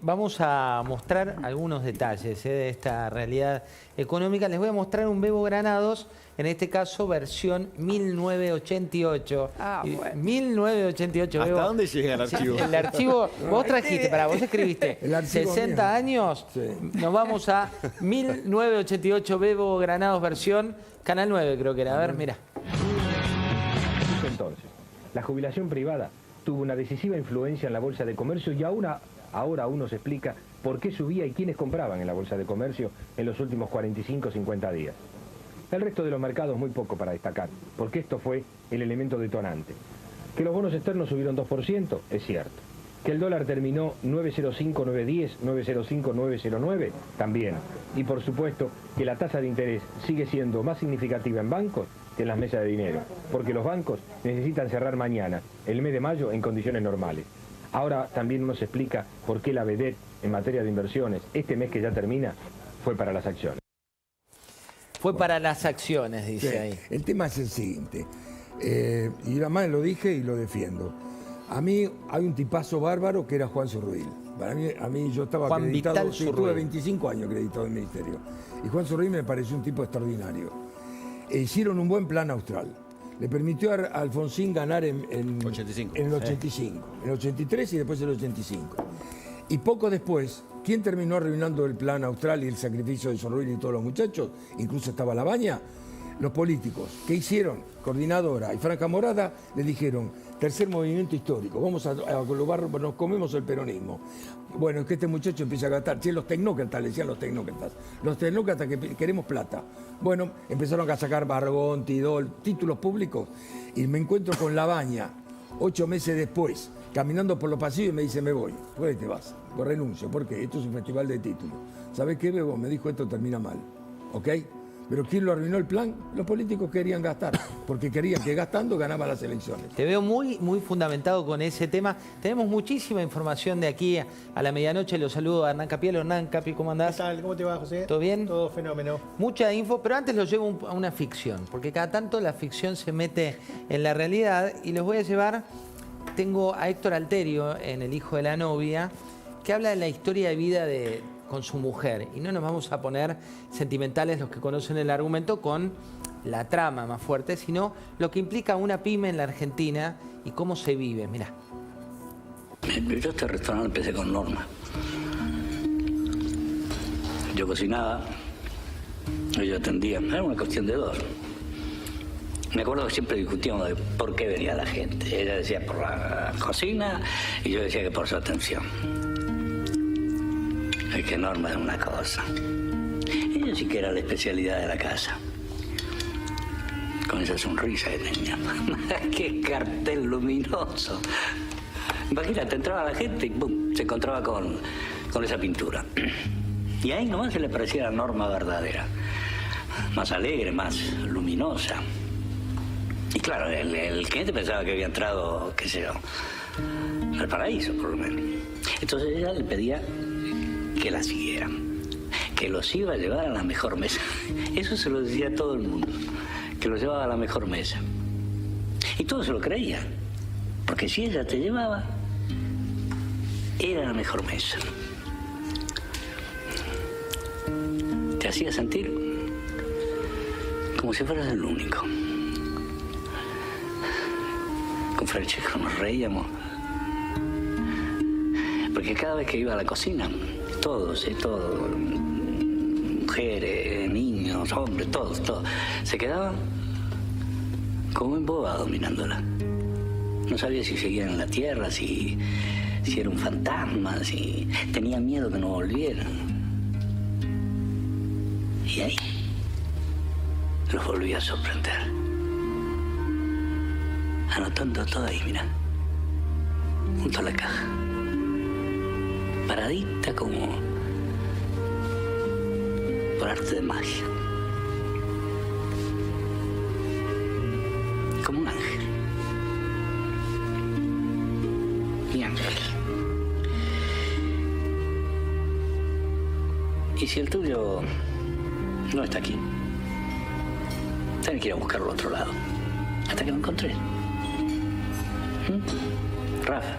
Vamos a mostrar algunos detalles de esta realidad económica. Les voy a mostrar un Bebo Granados, en este caso versión 1988. Ah, bueno. 1988, ¿Hasta Bebo. dónde llega el archivo? El archivo, vos trajiste, vos escribiste El archivo 60 mío. años, Sí. nos vamos a 1988 Bebo Granados versión Canal 9 creo que era. A ver, mira. Entonces, la jubilación privada tuvo una decisiva influencia en la Bolsa de Comercio y ahora uno se explica por qué subía y quiénes compraban en la Bolsa de Comercio en los últimos 45 o 50 días. El resto de los mercados muy poco para destacar, porque esto fue el elemento detonante. Que los bonos externos subieron 2%, es cierto. Que el dólar terminó 9.05, 9.10, 9.05, 9.09, también. Y por supuesto que la tasa de interés sigue siendo más significativa en bancos que en las mesas de dinero, porque los bancos necesitan cerrar mañana, el mes de mayo, en condiciones normales. Ahora también nos explica por qué la vedette en materia de inversiones, este mes que ya termina, fue para las acciones. Fue para las acciones, dice Sí. ahí. El tema es el siguiente, y además lo dije y lo defiendo. A mí hay un tipazo bárbaro que era Juan Zurruil. Para mí, yo estaba Juan acreditado, Vital sí, Zurruil. tuve 25 años acreditado en el ministerio. Y Juan Zurruil me pareció un tipo extraordinario. Hicieron un buen plan austral. Le permitió a Alfonsín ganar en 85. en el 85, en el 83 y después en el 85. Y poco después, ¿quién terminó arruinando el plan austral y el sacrificio de Zurruil y todos los muchachos? Incluso estaba Labaña. Los políticos. ¿Qué hicieron? Coordinadora y Franja Morada le dijeron, tercer movimiento histórico, vamos a nos comemos el peronismo. Bueno, es que este muchacho empieza a gastar. Sí, los tecnócratas, le decían los tecnócratas que queremos plata. Bueno, empezaron a sacar Bargón, Tidol, títulos públicos, y me encuentro con Labaña, 8 meses después, caminando por los pasillos y me dice, me voy. ¿Por qué te vas? Pues renuncio. ¿Por qué? Esto es un festival de títulos. ¿Sabés qué, Bebo? Me dijo, esto termina mal. ¿Ok? Pero ¿quién lo arruinó el plan? Los políticos querían gastar, porque querían que gastando ganaban las elecciones. Te veo muy fundamentado con ese tema. Tenemos muchísima información de aquí a la medianoche. Los saludo a Hernán Capielo. Hernán, Capi, ¿cómo andás? ¿Qué tal? ¿Cómo te va, José? ¿Todo bien? Todo fenómeno. Mucha info, pero antes lo llevo a una ficción, porque cada tanto la ficción se mete en la realidad y los voy a llevar. Tengo a Héctor Alterio en El hijo de la novia, que habla de la historia de vida con su mujer. Y no nos vamos a poner sentimentales los que conocen el argumento con la trama más fuerte, sino lo que implica una pyme en la Argentina y cómo se vive. Mirá. Yo este restaurante empecé con Norma. Yo cocinaba, ella atendía. Era una cuestión de dos. Me acuerdo que siempre discutíamos de por qué venía la gente. Ella decía por la cocina y yo decía que por su atención. Es que Norma era una cosa. Ella sí que era la especialidad de la casa. Con esa sonrisa que tenía. ¡Qué cartel luminoso! Imagínate, entraba la gente y ¡pum! Se encontraba con esa pintura. Y ahí nomás se le parecía la Norma verdadera. Más alegre, más luminosa. Y claro, el cliente pensaba que había entrado, qué sé yo, al paraíso, por lo menos. Entonces ella le pedía que la siguieran, que los iba a llevar a la mejor mesa. Eso se lo decía a todo el mundo, que los llevaba a la mejor mesa. Y todos se lo creían, porque si ella te llevaba, era la mejor mesa. Te hacía sentir como si fueras el único. Con Francesco nos reíamos, porque cada vez que iba a la cocina, todos, mujeres, niños, hombres, todos, se quedaban como embobados mirándola. No sabía si seguían en la tierra, si era un fantasma, si tenían miedo que no volviera. Y ahí los volví a sorprender. Anotando todo ahí, mirá, junto a la caja. Paradita como por arte de magia. Como un ángel. Mi ángel. Y si el tuyo no está aquí, tenés que ir a buscarlo al otro lado. Hasta que lo encontré. Rafa.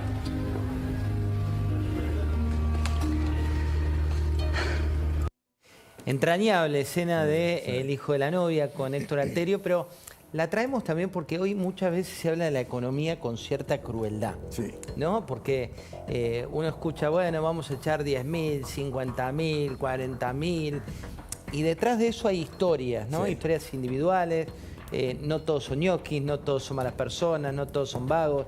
Entrañable escena de El hijo de la novia con Héctor Alterio, pero la traemos también porque hoy muchas veces se habla de la economía con cierta crueldad, Sí. ¿no? Porque uno escucha, bueno, vamos a echar 10.000, 50.000, 40.000, y detrás de eso hay historias, ¿no? Sí. Historias individuales, no todos son ñoquis, no todos son malas personas, no todos son vagos.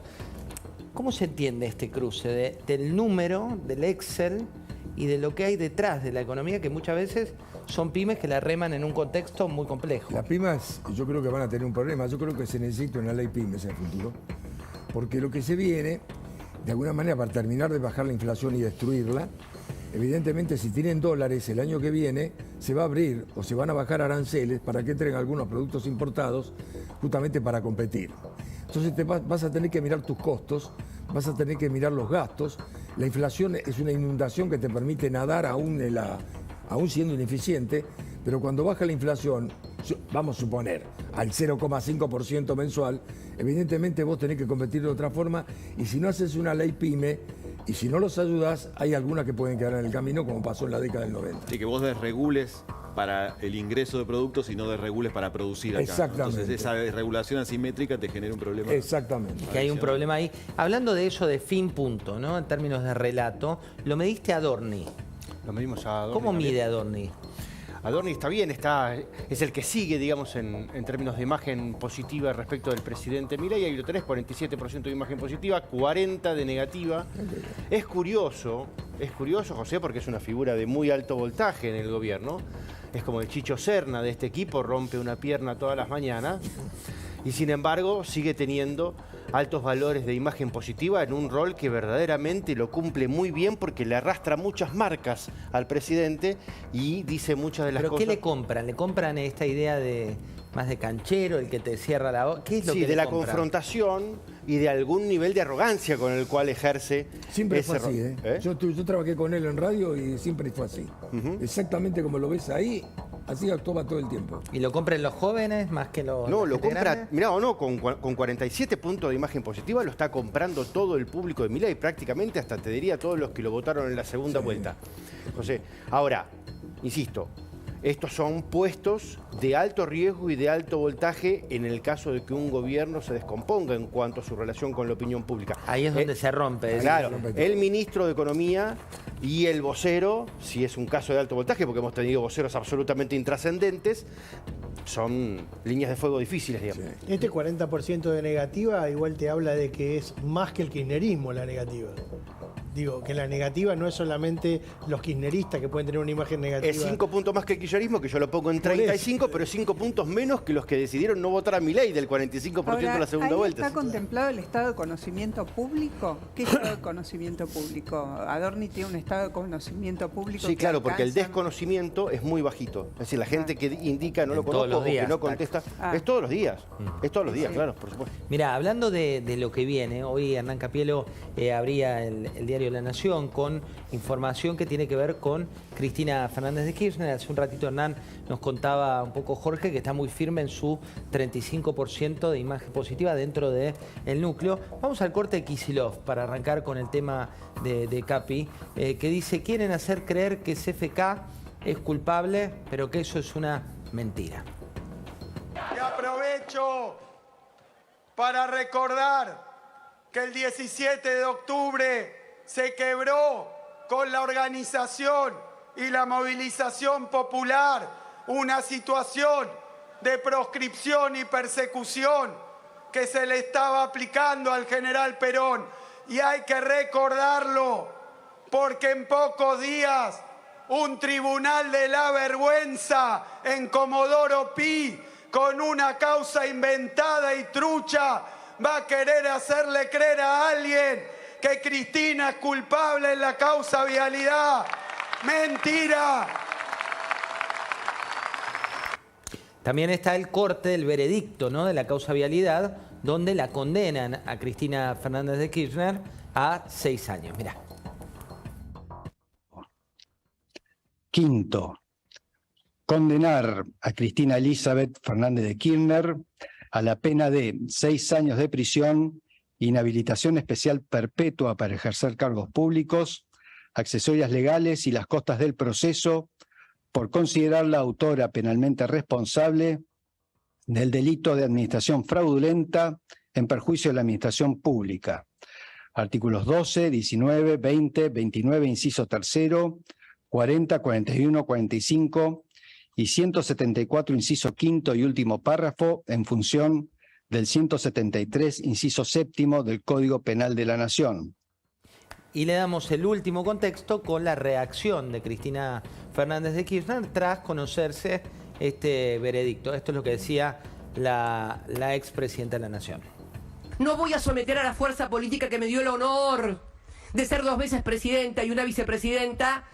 ¿Cómo se entiende este cruce del número, del Excel y de lo que hay detrás de la economía, que muchas veces son pymes que la reman en un contexto muy complejo? Las pymes yo creo que van a tener un problema. Yo creo que se necesita una ley pymes en el futuro. Porque lo que se viene, de alguna manera, para terminar de bajar la inflación y destruirla, evidentemente si tienen dólares el año que viene, se va a abrir o se van a bajar aranceles para que entren algunos productos importados justamente para competir. Entonces vas a tener que mirar tus costos, vas a tener que mirar los gastos. La inflación es una inundación que te permite nadar aún siendo ineficiente, pero cuando baja la inflación, vamos a suponer, al 0,5% mensual, evidentemente vos tenés que competir de otra forma, y si no haces una ley PYME, y si no los ayudás, hay algunas que pueden quedar en el camino, como pasó en la década del 90. Y que vos desregules para el ingreso de productos y no desregules para producir acá. Exactamente. Entonces esa desregulación asimétrica te genera un problema. Exactamente. Que hay un problema ahí. Hablando de eso de fin punto, ¿no? En términos de relato, lo mediste a Adorni. Lo medimos a Adorni. ¿Cómo también. mide Adorni? Adorni está bien, es el que sigue, digamos, en términos de imagen positiva respecto del presidente Milei. Ahí lo tenés, 47% de imagen positiva, 40% de negativa. Es curioso, José, porque es una figura de muy alto voltaje en el gobierno. Es como el Chicho Serna de este equipo, rompe una pierna todas las mañanas. Y sin embargo sigue teniendo altos valores de imagen positiva en un rol que verdaderamente lo cumple muy bien porque le arrastra muchas marcas al presidente y dice muchas de las ¿Pero cosas. qué le compran? ¿Le compran esta idea de más de canchero, el que te cierra la boca? ¿Qué es lo que de le la compran? confrontación y de algún nivel de arrogancia con el cual ejerce Siempre ese fue así, rol. ¿eh? Yo trabajé con él en radio y siempre fue así. Exactamente como lo ves ahí, así actuaba todo el tiempo. ¿Y lo compran los jóvenes más que los No, la lo gente compra, grande? mirá o no, con 47 puntos de imagen positiva lo está comprando todo el público de Milei, prácticamente hasta te diría todos los que lo votaron en la segunda vuelta. José, ahora, insisto, estos son puestos de alto riesgo y de alto voltaje en el caso de que un gobierno se descomponga en cuanto a su relación con la opinión pública. Ahí es donde se rompe. Claro, el ministro de Economía y el vocero, si es un caso de alto voltaje, porque hemos tenido voceros absolutamente intrascendentes, son líneas de fuego difíciles, digamos. Este 40% de negativa igual te habla de que es más que el kirchnerismo la negativa. Digo, que la negativa no es solamente los kirchneristas que pueden tener una imagen negativa. Es 5 puntos más que el kirchnerismo, que yo lo pongo en 35, pero es 5 puntos menos que los que decidieron no votar a Milei del 45% de la segunda ¿ahí vuelta. ¿Está contemplado el estado de conocimiento público? ¿Qué estado de conocimiento público? ¿Adorni tiene un estado de conocimiento público? Sí, que claro, porque el alcanza? desconocimiento es muy bajito. Es decir, la gente que indica no lo todos conozco los o que días, no contesta, Ah. es todos los días. Es todos los días, claro, por supuesto. Mira, hablando de lo que viene, hoy Hernán Capielo abría el diario La Nación con información que tiene que ver con Cristina Fernández de Kirchner. Hace un ratito Hernán nos contaba un poco Jorge que está muy firme en su 35% de imagen positiva dentro del núcleo. Vamos al corte de Kicillof para arrancar con el tema de Capi, que dice, quieren hacer creer que CFK es culpable, pero que eso es una mentira. Y aprovecho para recordar que el 17 de octubre se quebró con la organización y la movilización popular una situación de proscripción y persecución que se le estaba aplicando al general Perón. Y hay que recordarlo porque en pocos días un tribunal de la vergüenza en Comodoro Pi, con una causa inventada y trucha, va a querer hacerle creer a alguien que Cristina es culpable en la causa vialidad. ¡Mentira! También está el corte, el veredicto, ¿no?, de la causa vialidad, donde la condenan a Cristina Fernández de Kirchner a 6 años. Mirá. Quinto, condenar a Cristina Elizabeth Fernández de Kirchner a la pena de 6 años de prisión, inhabilitación especial perpetua para ejercer cargos públicos, accesorias legales y las costas del proceso, por considerarla autora penalmente responsable del delito de administración fraudulenta en perjuicio de la administración pública. Artículos 12, 19, 20, 29, inciso tercero, 40, 41, 45 y 174, inciso quinto y último párrafo, en función del 173, inciso séptimo del Código Penal de la Nación. Y le damos el último contexto con la reacción de Cristina Fernández de Kirchner tras conocerse este veredicto. Esto es lo que decía la expresidenta de la Nación. No voy a someter a la fuerza política que me dio el honor de ser 2 veces presidenta y una vicepresidenta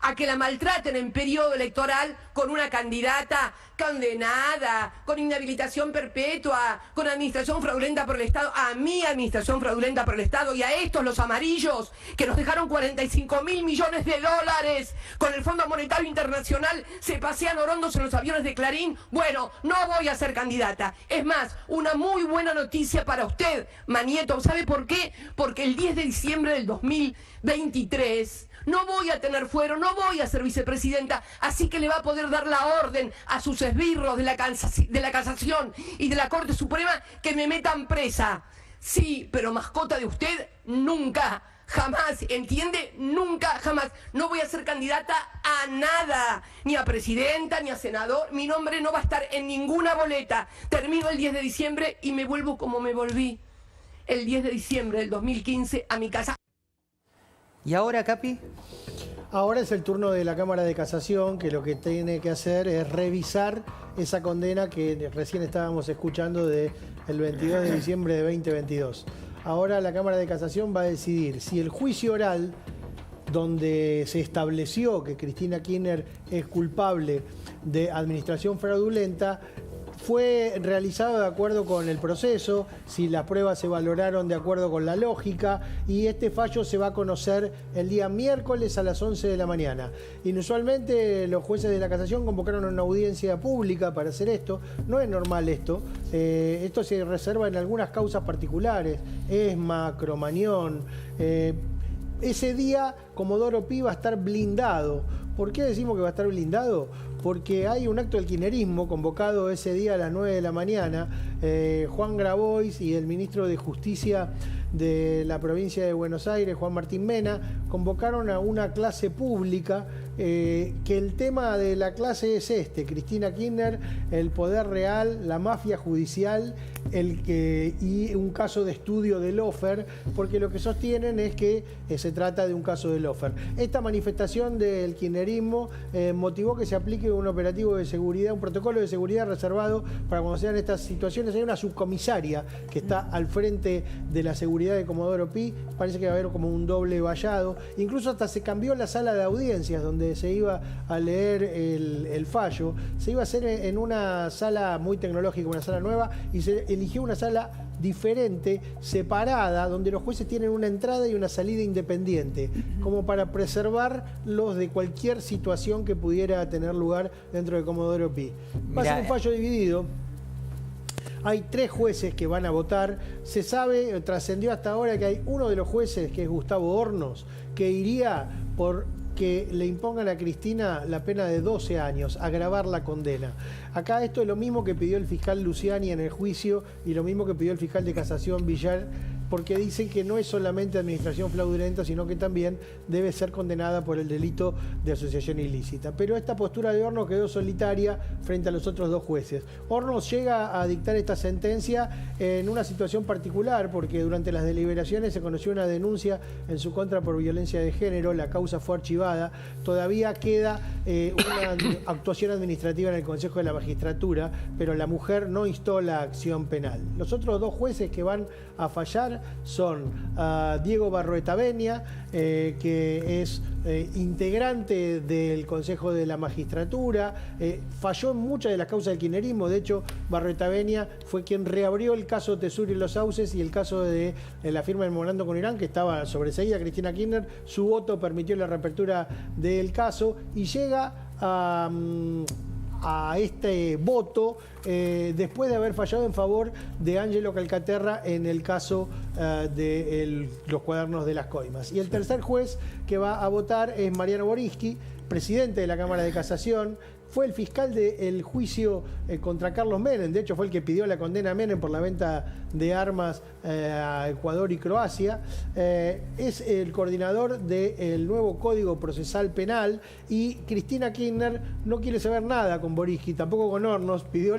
a que la maltraten en periodo electoral con una candidata condenada, con inhabilitación perpetua, con administración fraudulenta por el Estado, a mi administración fraudulenta por el Estado y a estos los amarillos que nos dejaron 45.000 millones de dólares con el Fondo Monetario Internacional, se pasean orondos en los aviones de Clarín. Bueno, no voy a ser candidata. Es más, una muy buena noticia para usted, Manieto. ¿Sabe por qué? Porque el 10 de diciembre del 2023 no voy a tener fuero, no voy a ser vicepresidenta, así que le va a poder dar la orden a sus esbirros de la Casación y de la Corte Suprema que me metan presa. Sí, pero mascota de usted, nunca, jamás, ¿entiende? Nunca, jamás. No voy a ser candidata a nada, ni a presidenta, ni a senador. Mi nombre no va a estar en ninguna boleta. Termino el 10 de diciembre y me vuelvo como me volví el 10 de diciembre del 2015 a mi casa. ¿Y ahora, Capi? Ahora es el turno de la Cámara de Casación, que lo que tiene que hacer es revisar esa condena que recién estábamos escuchando del 22 de diciembre de 2022. Ahora la Cámara de Casación va a decidir si el juicio oral, donde se estableció que Cristina Kirchner es culpable de administración fraudulenta, fue realizado de acuerdo con el proceso, si las pruebas se valoraron de acuerdo con la lógica, y este fallo se va a conocer el día miércoles a las 11 de la mañana. Inusualmente los jueces de la Casación convocaron una audiencia pública para hacer esto. No es normal esto. Esto se reserva en algunas causas particulares, ESMA, Cromañón. Ese día Comodoro Pi va a estar blindado. ¿Por qué decimos que va a estar blindado? Porque hay un acto del kirchnerismo convocado ese día a las 9 de la mañana. Juan Grabois y el ministro de Justicia de la provincia de Buenos Aires, Juan Martín Mena, convocaron a una clase pública, que el tema de la clase es Cristina Kirchner, el poder real, la mafia judicial y un caso de estudio del lawfare, porque lo que sostienen es que se trata de un caso de lawfare. Esta manifestación del kirchnerismo motivó que se aplique un operativo de seguridad, un protocolo de seguridad reservado para cuando sean estas situaciones. Hay una subcomisaria que está al frente de la seguridad de Comodoro Pi, parece que va a haber como un doble vallado, incluso hasta se cambió la sala de audiencias donde se iba a leer el fallo, se iba a hacer en una sala muy tecnológica, una sala nueva, y se eligió una sala diferente, separada, donde los jueces tienen una entrada y una salida independiente, como para preservarlos de cualquier situación que pudiera tener lugar dentro de Comodoro Pi. Va a ser un fallo dividido. Hay 3 jueces que van a votar. Se sabe, trascendió hasta ahora que hay uno de los jueces, que es Gustavo Hornos, que iría por que le impongan a Cristina la pena de 12 años, agravar la condena. Acá esto es lo mismo que pidió el fiscal Luciani en el juicio y lo mismo que pidió el fiscal de casación Villar, porque dicen que no es solamente administración fraudulenta, sino que también debe ser condenada por el delito de asociación ilícita. Pero esta postura de Hornos quedó solitaria frente a los otros 2 jueces. Hornos llega a dictar esta sentencia en una situación particular, porque durante las deliberaciones se conoció una denuncia en su contra por violencia de género, la causa fue archivada, todavía queda una actuación administrativa en el Consejo de la Magistratura, pero la mujer no instó la acción penal. Los otros 2 jueces que van a fallar son Diego Barroeta Benia, que es integrante del Consejo de la Magistratura, falló en muchas de las causas del kirchnerismo. De hecho, Barroeta Benia fue quien reabrió el caso Tesur y los Sauces y el caso de la firma del memorando con Irán, que estaba sobreseída Cristina Kirchner. Su voto permitió la reapertura del caso y llega a este voto después de haber fallado en favor de Ángelo Calcaterra en el caso de los cuadernos de las coimas. Y el tercer juez que va a votar es Mariano Boriski, presidente de la Cámara de Casación. Fue el fiscal del juicio contra Carlos Menem, de hecho fue el que pidió la condena a Menem por la venta de armas a Ecuador y Croacia. Es el coordinador del nuevo Código Procesal Penal y Cristina Kirchner no quiere saber nada con Boriski, tampoco con Hornos, pidió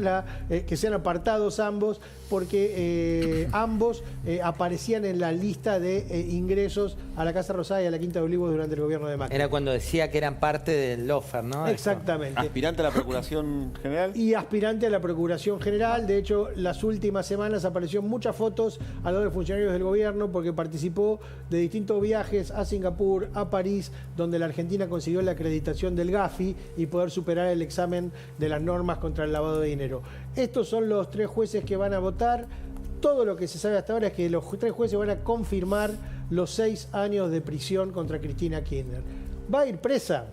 que sean apartados ambos porque ambos aparecían en la lista de ingresos a la Casa Rosada y a la Quinta de Olivos durante el gobierno de Macri. Era cuando decía que eran parte del lawfare, ¿no? Exactamente. aspirante a la Procuración General. Y aspirante a la Procuración General. De hecho, las últimas semanas apareció muchas fotos al lado de funcionarios del gobierno porque participó de distintos viajes a Singapur, a París, donde la Argentina consiguió la acreditación del GAFI y poder superar el examen de las normas contra el lavado de dinero. Estos son los 3 jueces que van a votar. Todo lo que se sabe hasta ahora es que los 3 jueces van a confirmar los 6 años de prisión contra Cristina Kirchner. ¿Va a ir presa?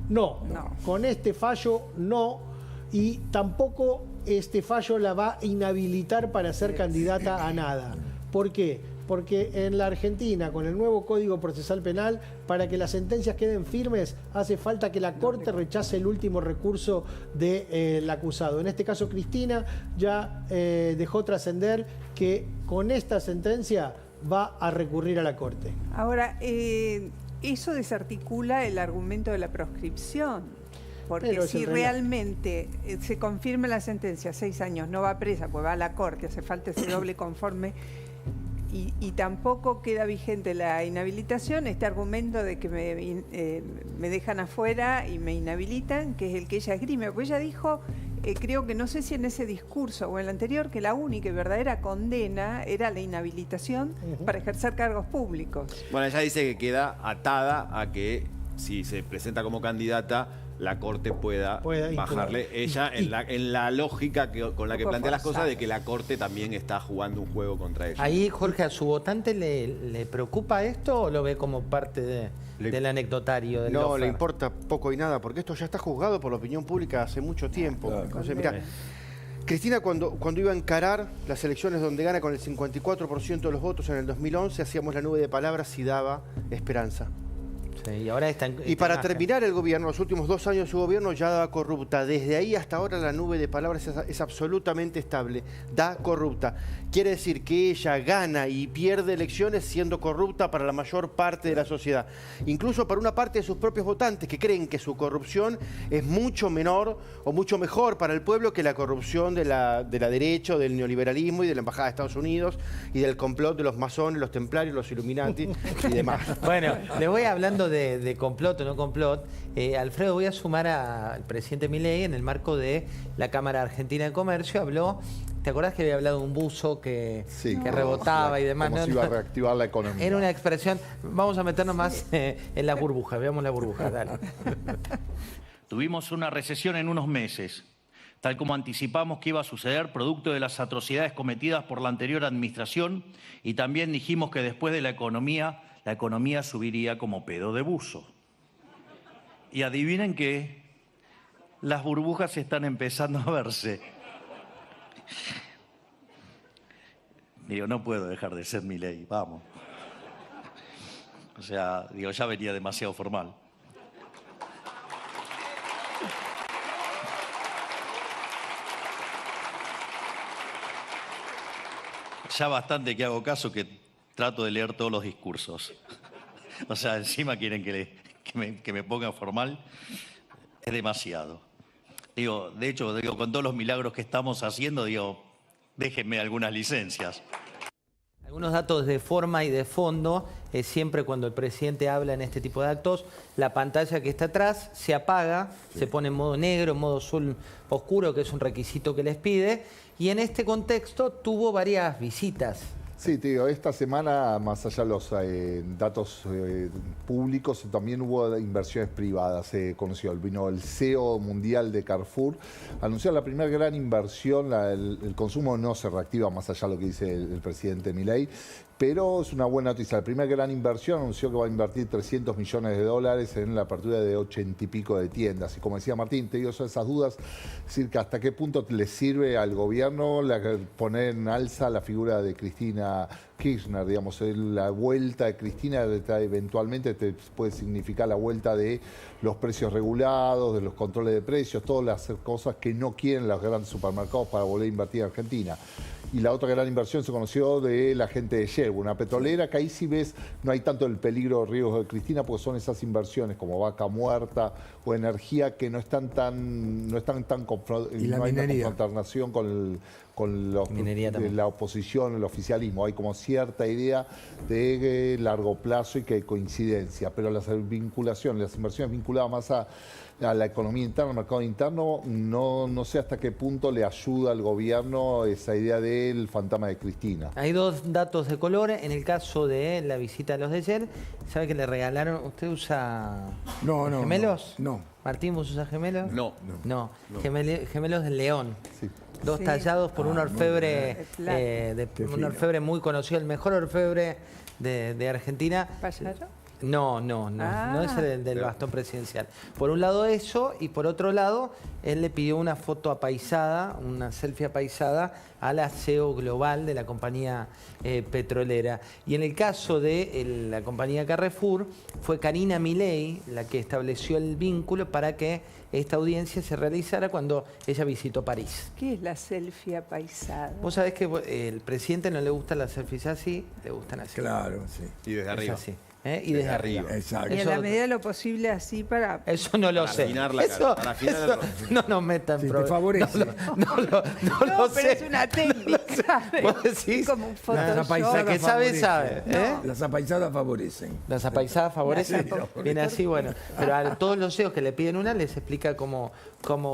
No. Con este fallo no, y tampoco este fallo la va a inhabilitar para ser candidata a nada. ¿Por qué? Porque en la Argentina, con el nuevo Código Procesal Penal, para que las sentencias queden firmes, hace falta que la Corte rechace el último recurso del acusado. En este caso, Cristina ya dejó trascender que con esta sentencia va a recurrir a la Corte. Ahora, eso desarticula el argumento de la proscripción. Porque si realmente se confirma la sentencia, 6 años, no va presa, pues va a la Corte, hace falta ese doble conforme, y tampoco queda vigente la inhabilitación, este argumento de que me dejan afuera y me inhabilitan, que es el que ella esgrime. Pues ella dijo, creo que no sé si en ese discurso o en el anterior, que la única y verdadera condena era la inhabilitación para ejercer cargos públicos. Bueno, ella dice que queda atada a que si se presenta como candidata, la Corte pueda bajarle. Ella, en la lógica con la que plantea las cosas, de que la Corte también está jugando un juego contra ella. Ahí, Jorge, ¿a su votante le preocupa esto o lo ve como parte del anecdotario? Del no, le importa poco y nada, porque esto ya está juzgado por la opinión pública hace mucho tiempo. Entonces, mira, Cristina cuando iba a encarar las elecciones donde gana con el 54% de los votos en el 2011, hacíamos la nube de palabras y daba esperanza. Sí, y ahora está y para terminar el gobierno, los últimos 2 años de su gobierno ya daba corrupta. Desde ahí hasta ahora la nube de palabras es absolutamente estable. Da corrupta. Quiere decir que ella gana y pierde elecciones siendo corrupta para la mayor parte de la sociedad. Incluso para una parte de sus propios votantes que creen que su corrupción es mucho menor o mucho mejor para el pueblo que la corrupción de la derecha, del neoliberalismo y de la Embajada de Estados Unidos y del complot de los masones, los templarios, los Illuminati y demás. Bueno, le voy hablando de complot o no complot. Alfredo, voy a sumar al presidente Milei en el marco de la Cámara Argentina de Comercio. Habló, ¿te acordás que había hablado de un buzo que rebotaba y demás? Como si iba a reactivar la economía. Era una expresión. Vamos a meternos más en la burbuja. Veamos la burbuja, dale. Tuvimos una recesión en unos meses, tal como anticipamos que iba a suceder producto de las atrocidades cometidas por la anterior administración, y también dijimos que después de la economía subiría como pedo de buzo. Y adivinen qué, las burbujas están empezando a verse. Digo, no puedo dejar de ser Milei, vamos. O sea, digo, ya venía demasiado formal. Ya bastante que hago caso, que trato de leer todos los discursos. O sea, encima quieren que me ponga formal. Es demasiado. Digo, de hecho, con todos los milagros que estamos haciendo, déjenme algunas licencias. Algunos datos de forma y de fondo. Siempre cuando el presidente habla en este tipo de actos, la pantalla que está atrás se apaga, se pone en modo negro, en modo azul oscuro, que es un requisito que les pide. Y en este contexto tuvo varias visitas. Sí, tío, esta semana, más allá de los datos públicos, también hubo inversiones privadas. Se conoció, vino el CEO mundial de Carrefour, anunció la primera gran inversión. El consumo no se reactiva, más allá de lo que dice el presidente Milei, pero es una buena noticia. La primera gran inversión, anunció que va a invertir $300 millones en la apertura de 80 y pico de tiendas. Y como decía Martín, te digo, son esas dudas, es decir, que hasta qué punto le sirve al gobierno poner en alza la figura de Cristina Kirchner, digamos, la vuelta de Cristina eventualmente te puede significar la vuelta de los precios regulados, de los controles de precios, todas las cosas que no quieren los grandes supermercados para volver a invertir en Argentina. Y la otra gran inversión se conoció de la gente de Shell, una petrolera, que ahí sí ves, no hay tanto el peligro o riesgo de Cristina, porque son esas inversiones como Vaca Muerta o energía que no están tan no hay una confrontación con la oposición, el oficialismo. Hay como cierta idea de largo plazo y que hay coincidencia, pero las vinculaciones, las inversiones vinculadas más a la economía interna, al mercado interno, no sé hasta qué punto le ayuda al gobierno esa idea del fantasma de Cristina. Hay dos datos de color. En el caso de la visita de los de ayer, ¿sabe que le regalaron? ¿Usted usa gemelos? No. ¿Martín, vos usas gemelos? No. Gemelos del León. Sí. Dos tallados por un orfebre, un orfebre muy conocido, el mejor orfebre de Argentina. ¿Payaro? No es el del bastón presidencial. Por un lado eso, y por otro lado, él le pidió una foto apaisada, una selfie apaisada a la CEO global de la compañía petrolera. Y en el caso de la compañía Carrefour, fue Karina Milei la que estableció el vínculo para que esta audiencia se realizara cuando ella visitó París. ¿Qué es la selfie apaisada? Vos sabés que el presidente no le gustan las selfies así, le gustan así. Claro, sí. Y desde arriba. Es así. Y desde arriba. Exacto. Y en la medida de lo posible así para... Eso no lo sé. afinar la cara, para afinar el rostro. No nos metan Si te problemas. favorece. No lo No, pero sé. es una técnica. ¿Vos decís? Es como un Las Photoshop. apaisadas La que sabe, favorecen. sabe, ¿eh? Las apaisadas favorecen. Las apaisadas favorecen. Sí, Viene así, bueno. Pero a todos los CEOs que le piden una les explica cómo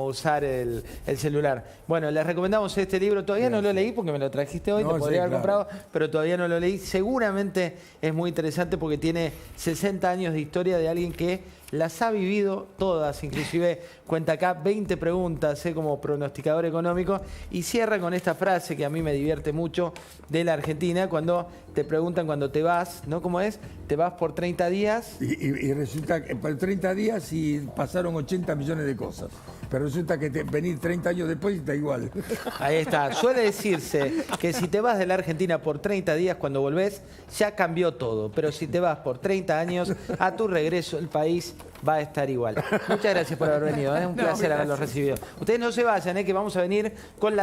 usar el celular. Bueno, les recomendamos este libro. Todavía no lo leí porque me lo trajiste hoy, No, lo podría sí, haber claro. comprado, pero todavía no lo leí. Seguramente es muy interesante porque tiene 60 años de historia de alguien que las ha vivido todas, inclusive cuenta acá 20 preguntas como pronosticador económico y cierra con esta frase que a mí me divierte mucho de la Argentina cuando te preguntan cuando te vas, ¿no? ¿Cómo es? Te vas por 30 días. Y resulta que por 30 días y pasaron 80 millones de cosas. Pero resulta que venir 30 años después y está igual. Ahí está. Suele decirse que si te vas de la Argentina por 30 días, cuando volvés, ya cambió todo. Pero si te vas por 30 años, a tu regreso el país va a estar igual. Muchas gracias por haber venido. Es un placer haberlos recibido. Ustedes no se vayan, que vamos a venir con la